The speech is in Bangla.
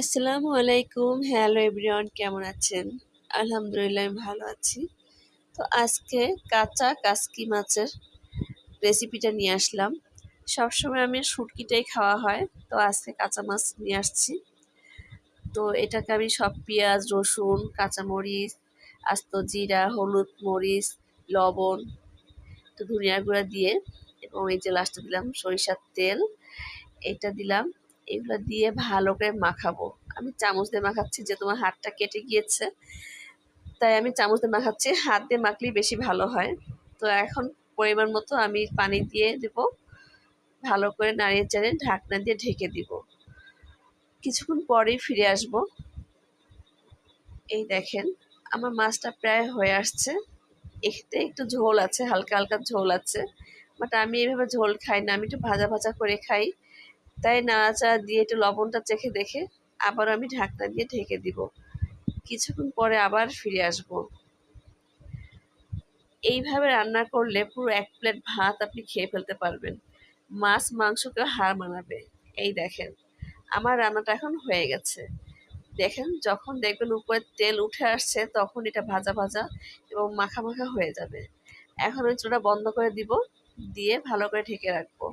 আসসালামু আলাইকুম। হ্যালো এভরিওয়ান, কেমন আছেন? আলহামদুলিল্লাহ আমি ভালো আছি। তো আজকে কাঁচা কাসকি মাছের রেসিপিটা নিয়ে আসলাম। সবসময় আমি শুটকিটাই খাওয়া হয়। তো আজকে কাঁচা মাছ নিয়ে আসছি। তো এটাকে আমি সব পেঁয়াজ, রসুন, কাঁচামরিচ, আস্ত জিরা, হলুদ, মরিচ, লবণ, তো ধনিয়ার গুঁড়া দিয়ে এবং এই যে লাস্টে দিলাম সরিষার তেল, এটা দিলাম। এগুলো দিয়ে ভালো করে মাখাবো। আমি চামচ দিয়ে মাখাচ্ছি, যে তোমার হাতটা কেটে গিয়েছে তাই আমি চামচ দিয়ে মাখাচ্ছি। হাত দিয়ে মাখলেই বেশি ভালো হয়। তো এখন পরিমাণ মতো আমি পানি দিয়ে দেব, ভালো করে নাড়িয়ে চাড়িয়ে ঢাকনা দিয়ে ঢেকে দিব। কিছুক্ষণ পরেই ফিরে আসব। এই দেখেন, আমার মাছটা প্রায় হয়ে আসছে। এতে একটু ঝোল আছে, হালকা হালকা ঝোল আছে, বাট আমি এইভাবে ঝোল খাই না, আমি একটু ভাজা ভাজা করে খাই। তাই নাড়াচাড়া দিয়ে একটু লবণটা চেখে দেখে আবার আমি ঢাকনা দিয়ে ঢেকে দিব। কিছুক্ষণ পরে আবার ফিরে আসব। এইভাবে রান্না করলে পুরো ১ প্লেট ভাত আপনি খেয়ে ফেলতে পারবেন। মাছ মাংসকেও হার মানাবে। এই দেখেন, আমার রান্নাটা এখন হয়ে গেছে। দেখেন, যখন দেখবেন উপরে তেল উঠে আসছে তখন এটা ভাজা ভাজা এবং মাখা মাখা হয়ে যাবে। এখন ওই চুলাটা বন্ধ করে দিব, দিয়ে ভালো করে ঢেকে রাখবো।